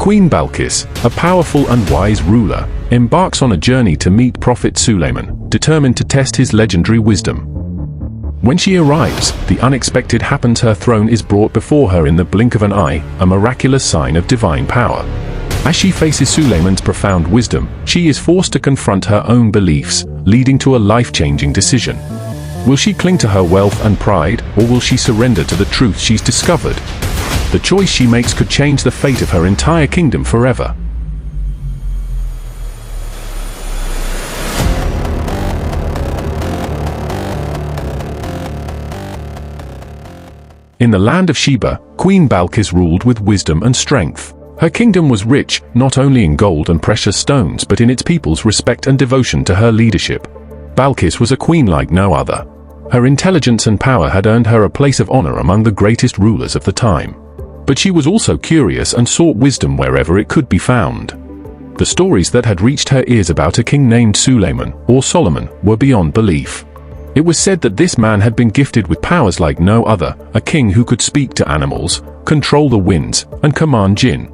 Queen Bilqis, a powerful and wise ruler, embarks on a journey to meet Prophet Suliaman, determined to test his legendary wisdom. When she arrives, the unexpected happens. Her throne is brought before her in the blink of an eye, a miraculous sign of divine power. As she faces Suliaman's profound wisdom, she is forced to confront her own beliefs, leading to a life-changing decision. Will she cling to her wealth and pride, or will she surrender to the truth she's discovered? The choice she makes could change the fate of her entire kingdom forever. In the land of Sheba, Queen Bilqis ruled with wisdom and strength. Her kingdom was rich, not only in gold and precious stones but in its people's respect and devotion to her leadership. Bilqis was a queen like no other. Her intelligence and power had earned her a place of honor among the greatest rulers of the time. But she was also curious and sought wisdom wherever it could be found. The stories that had reached her ears about a king named Sulaiman, or Solomon, were beyond belief. It was said that this man had been gifted with powers like no other, a king who could speak to animals, control the winds, and command jinn.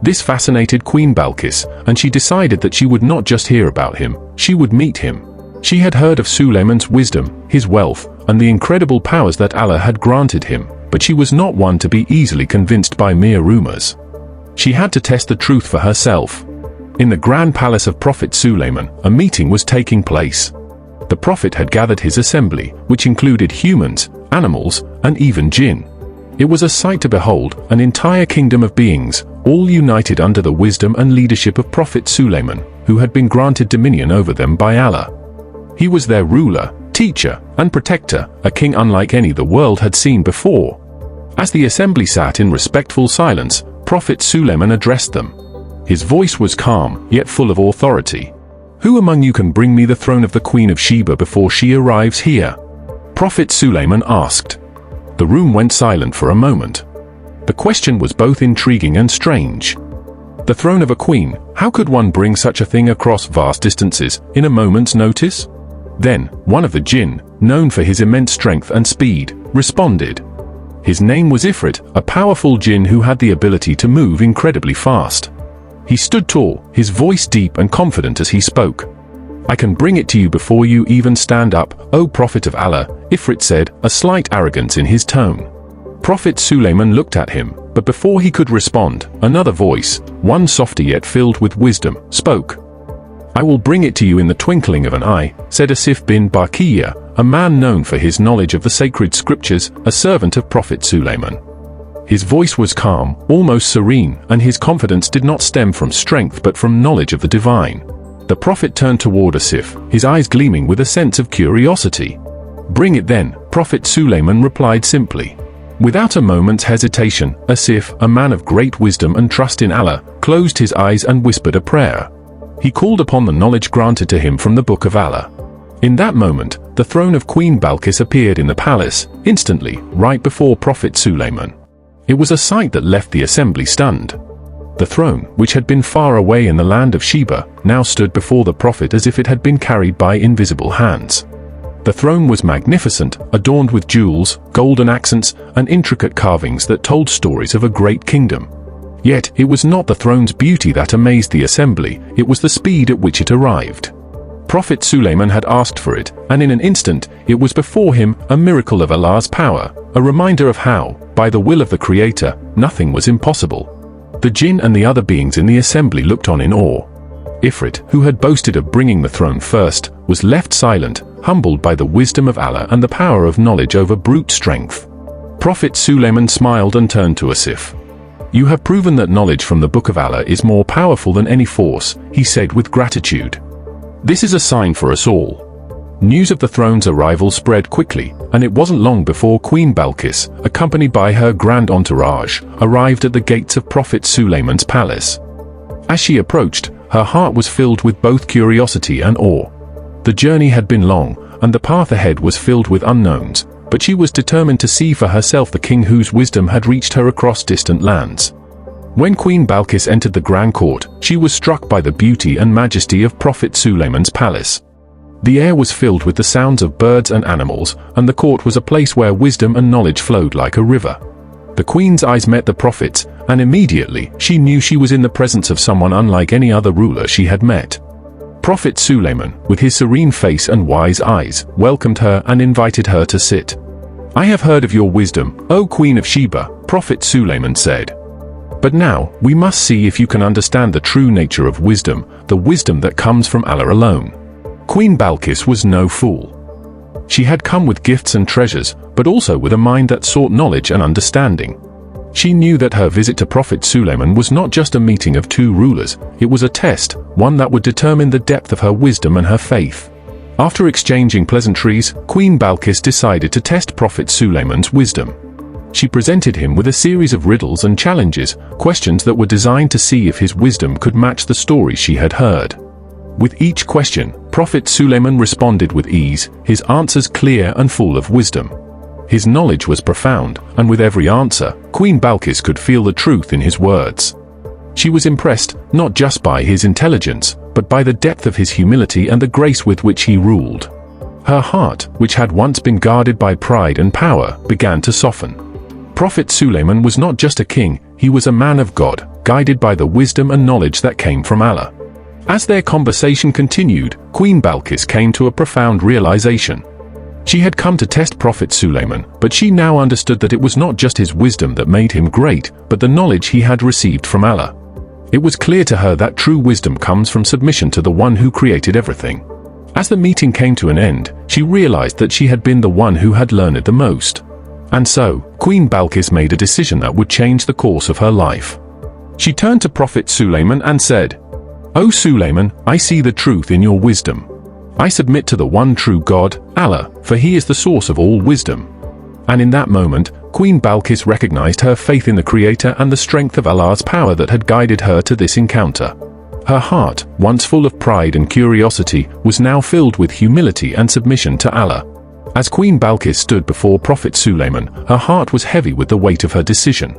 This fascinated Queen Bilqis, and she decided that she would not just hear about him, she would meet him. She had heard of Sulaiman's wisdom, his wealth, and the incredible powers that Allah had granted him, but she was not one to be easily convinced by mere rumors. She had to test the truth for herself. In the grand palace of Prophet Suliaman, a meeting was taking place. The prophet had gathered his assembly, which included humans, animals, and even jinn. It was a sight to behold, an entire kingdom of beings, all united under the wisdom and leadership of Prophet Sulaiman, who had been granted dominion over them by Allah. He was their ruler, teacher, and protector, a king unlike any the world had seen before. As the assembly sat in respectful silence, Prophet Suliaman addressed them. His voice was calm, yet full of authority. "Who among you can bring me the throne of the Queen of Sheba before she arrives here?" Prophet Suliaman asked. The room went silent for a moment. The question was both intriguing and strange. The throne of a queen, how could one bring such a thing across vast distances, in a moment's notice? Then, one of the jinn, known for his immense strength and speed, responded. His name was Ifrit, a powerful jinn who had the ability to move incredibly fast. He stood tall, his voice deep and confident as he spoke. "I can bring it to you before you even stand up, O Prophet of Allah," Ifrit said, a slight arrogance in his tone. Prophet Suliaman looked at him, but before he could respond, another voice, one softer yet filled with wisdom, spoke. "I will bring it to you in the twinkling of an eye," said Asif bin Barkiya, a man known for his knowledge of the sacred scriptures, a servant of Prophet Suliaman. His voice was calm, almost serene, and his confidence did not stem from strength but from knowledge of the divine. The prophet turned toward Asif, his eyes gleaming with a sense of curiosity. "Bring it then," Prophet Suliaman replied simply. Without a moment's hesitation, Asif, a man of great wisdom and trust in Allah, closed his eyes and whispered a prayer. He called upon the knowledge granted to him from the Book of Allah. In that moment, the throne of Queen Bilqis appeared in the palace, instantly, right before Prophet Suliaman. It was a sight that left the assembly stunned. The throne, which had been far away in the land of Sheba, now stood before the prophet as if it had been carried by invisible hands. The throne was magnificent, adorned with jewels, golden accents, and intricate carvings that told stories of a great kingdom. Yet, it was not the throne's beauty that amazed the assembly, it was the speed at which it arrived. Prophet Suliaman had asked for it, and in an instant, it was before him, a miracle of Allah's power, a reminder of how, by the will of the Creator, nothing was impossible. The jinn and the other beings in the assembly looked on in awe. Ifrit, who had boasted of bringing the throne first, was left silent, humbled by the wisdom of Allah and the power of knowledge over brute strength. Prophet Suliaman smiled and turned to Asif. "You have proven that knowledge from the Book of Allah is more powerful than any force," he said with gratitude. "This is a sign for us all." News of the throne's arrival spread quickly, and it wasn't long before Queen Bilqis, accompanied by her grand entourage, arrived at the gates of Prophet Suliaman's palace. As she approached, her heart was filled with both curiosity and awe. The journey had been long, and the path ahead was filled with unknowns, but she was determined to see for herself the king whose wisdom had reached her across distant lands. When Queen Bilqis entered the grand court, she was struck by the beauty and majesty of Prophet Suliaman's palace. The air was filled with the sounds of birds and animals, and the court was a place where wisdom and knowledge flowed like a river. The queen's eyes met the prophet's, and immediately she knew she was in the presence of someone unlike any other ruler she had met. Prophet Suliaman, with his serene face and wise eyes, welcomed her and invited her to sit. "I have heard of your wisdom, O Queen of Sheba," Prophet Suliaman said. "But now, we must see if you can understand the true nature of wisdom, the wisdom that comes from Allah alone." Queen Bilqis was no fool. She had come with gifts and treasures, but also with a mind that sought knowledge and understanding. She knew that her visit to Prophet Suliaman was not just a meeting of two rulers, it was a test, one that would determine the depth of her wisdom and her faith. After exchanging pleasantries, Queen Bilqis decided to test Prophet Suliaman's wisdom. She presented him with a series of riddles and challenges, questions that were designed to see if his wisdom could match the stories she had heard. With each question, Prophet Suliaman responded with ease, his answers clear and full of wisdom. His knowledge was profound, and with every answer, Queen Bilqis could feel the truth in his words. She was impressed, not just by his intelligence, but by the depth of his humility and the grace with which he ruled. Her heart, which had once been guarded by pride and power, began to soften. Prophet Suliaman was not just a king, he was a man of God, guided by the wisdom and knowledge that came from Allah. As their conversation continued, Queen Bilqis came to a profound realization. She had come to test Prophet Suliaman, but she now understood that it was not just his wisdom that made him great, but the knowledge he had received from Allah. It was clear to her that true wisdom comes from submission to the one who created everything. As the meeting came to an end, she realized that she had been the one who had learned the most. And so, Queen Bilqis made a decision that would change the course of her life. She turned to Prophet Suliaman and said, "O Suliaman, I see the truth in your wisdom. I submit to the one true God, Allah, for he is the source of all wisdom." And in that moment, Queen Bilqis recognized her faith in the Creator and the strength of Allah's power that had guided her to this encounter. Her heart, once full of pride and curiosity, was now filled with humility and submission to Allah. As Queen Bilqis stood before Prophet Suliaman, her heart was heavy with the weight of her decision.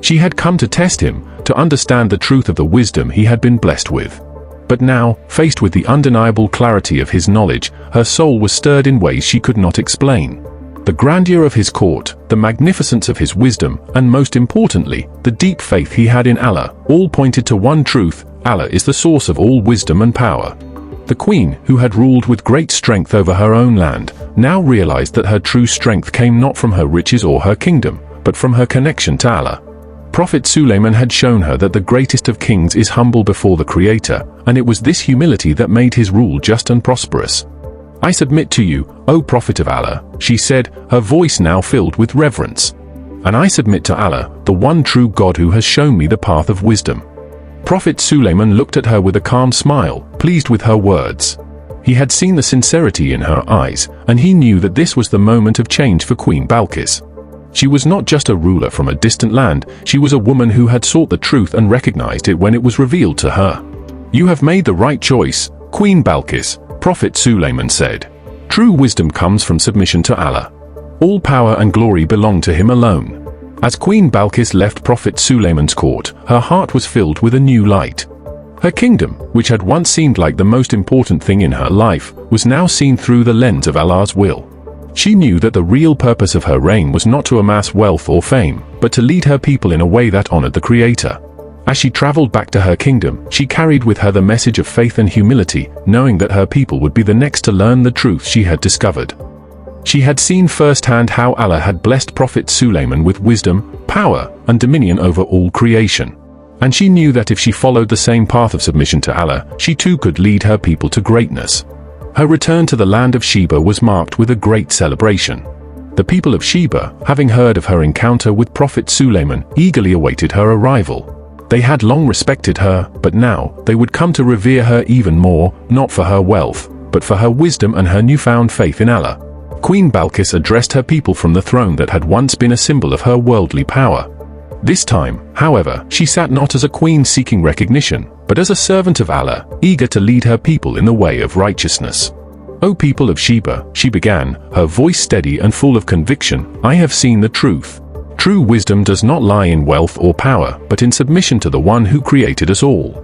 She had come to test him, to understand the truth of the wisdom he had been blessed with. But now, faced with the undeniable clarity of his knowledge, her soul was stirred in ways she could not explain. The grandeur of his court, the magnificence of his wisdom, and most importantly, the deep faith he had in Allah, all pointed to one truth: Allah is the source of all wisdom and power. The queen, who had ruled with great strength over her own land, now realized that her true strength came not from her riches or her kingdom, but from her connection to Allah. Prophet Suliaman had shown her that the greatest of kings is humble before the Creator, and it was this humility that made his rule just and prosperous. "I submit to you, O Prophet of Allah," she said, her voice now filled with reverence. "And I submit to Allah, the one true God who has shown me the path of wisdom." Prophet Suliaman looked at her with a calm smile, pleased with her words. He had seen the sincerity in her eyes, and he knew that this was the moment of change for Queen Bilqis. She was not just a ruler from a distant land, she was a woman who had sought the truth and recognized it when it was revealed to her. "You have made the right choice, Queen Bilqis," Prophet Suliaman said. "True wisdom comes from submission to Allah. All power and glory belong to him alone." As Queen Bilqis left Prophet Suliaman's court, her heart was filled with a new light. Her kingdom, which had once seemed like the most important thing in her life, was now seen through the lens of Allah's will. She knew that the real purpose of her reign was not to amass wealth or fame, but to lead her people in a way that honored the Creator. As she traveled back to her kingdom, she carried with her the message of faith and humility, knowing that her people would be the next to learn the truth she had discovered. She had seen firsthand how Allah had blessed Prophet Suliaman with wisdom, power, and dominion over all creation. And she knew that if she followed the same path of submission to Allah, she too could lead her people to greatness. Her return to the land of Sheba was marked with a great celebration. The people of Sheba, having heard of her encounter with Prophet Suliaman, eagerly awaited her arrival. They had long respected her, but now they would come to revere her even more, not for her wealth, but for her wisdom and her newfound faith in Allah. Queen Bilqis addressed her people from the throne that had once been a symbol of her worldly power. This time, however, she sat not as a queen seeking recognition, but as a servant of Allah, eager to lead her people in the way of righteousness. "O people of Sheba," she began, her voice steady and full of conviction, "I have seen the truth. True wisdom does not lie in wealth or power, but in submission to the one who created us all.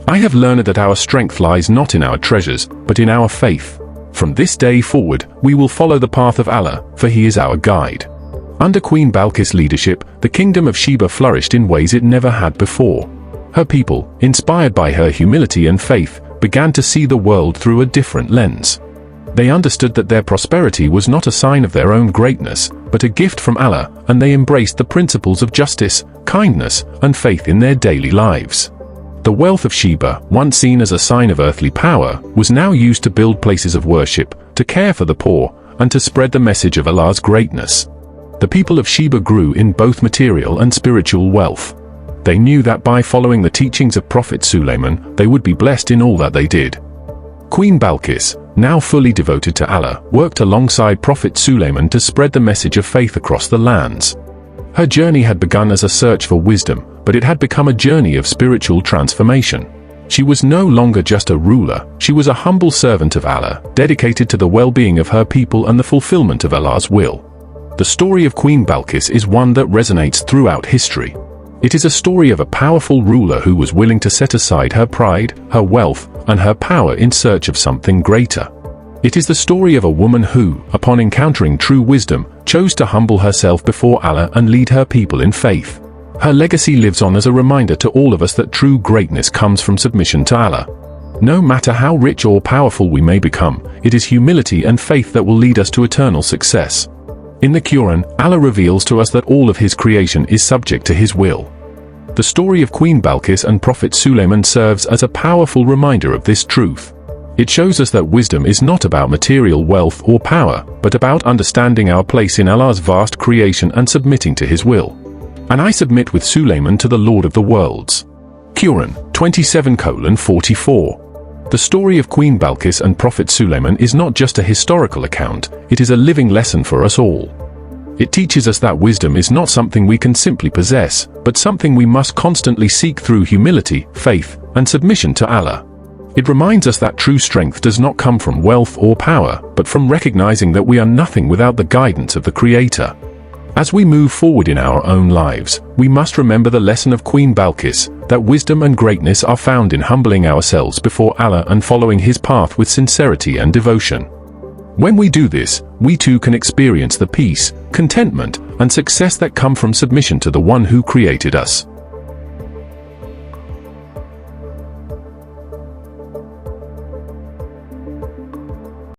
I have learned that our strength lies not in our treasures, but in our faith. From this day forward, we will follow the path of Allah, for he is our guide. Under Queen Bilqis' leadership, the kingdom of Sheba flourished in ways it never had before. Her people, inspired by her humility and faith, began to see the world through a different lens. They understood that their prosperity was not a sign of their own greatness, but a gift from Allah, and they embraced the principles of justice, kindness, and faith in their daily lives. The wealth of Sheba, once seen as a sign of earthly power, was now used to build places of worship, to care for the poor, and to spread the message of Allah's greatness. The people of Sheba grew in both material and spiritual wealth. They knew that by following the teachings of Prophet Suliaman, they would be blessed in all that they did. Queen Bilqis, now fully devoted to Allah, worked alongside Prophet Sulaiman to spread the message of faith across the lands. Her journey had begun as a search for wisdom, but it had become a journey of spiritual transformation. She was no longer just a ruler, she was a humble servant of Allah, dedicated to the well-being of her people and the fulfillment of Allah's will. The story of Queen Bilqis is one that resonates throughout history. It is a story of a powerful ruler who was willing to set aside her pride, her wealth, and her power in search of something greater. It is the story of a woman who, upon encountering true wisdom, chose to humble herself before Allah and lead her people in faith. Her legacy lives on as a reminder to all of us that true greatness comes from submission to Allah. No matter how rich or powerful we may become, it is humility and faith that will lead us to eternal success. In the Quran, Allah reveals to us that all of His creation is subject to His will. The story of Queen Bilqis and Prophet Suliaman serves as a powerful reminder of this truth. It shows us that wisdom is not about material wealth or power, but about understanding our place in Allah's vast creation and submitting to His will. And I submit with Suliaman to the Lord of the worlds. Quran 27:44. The story of Queen Bilqis and Prophet Suliaman is not just a historical account, it is a living lesson for us all. It teaches us that wisdom is not something we can simply possess, but something we must constantly seek through humility, faith, and submission to Allah. It reminds us that true strength does not come from wealth or power, but from recognizing that we are nothing without the guidance of the Creator. As we move forward in our own lives, we must remember the lesson of Queen Bilqis, that wisdom and greatness are found in humbling ourselves before Allah and following His path with sincerity and devotion. When we do this, we too can experience the peace, contentment, and success that come from submission to the One who created us.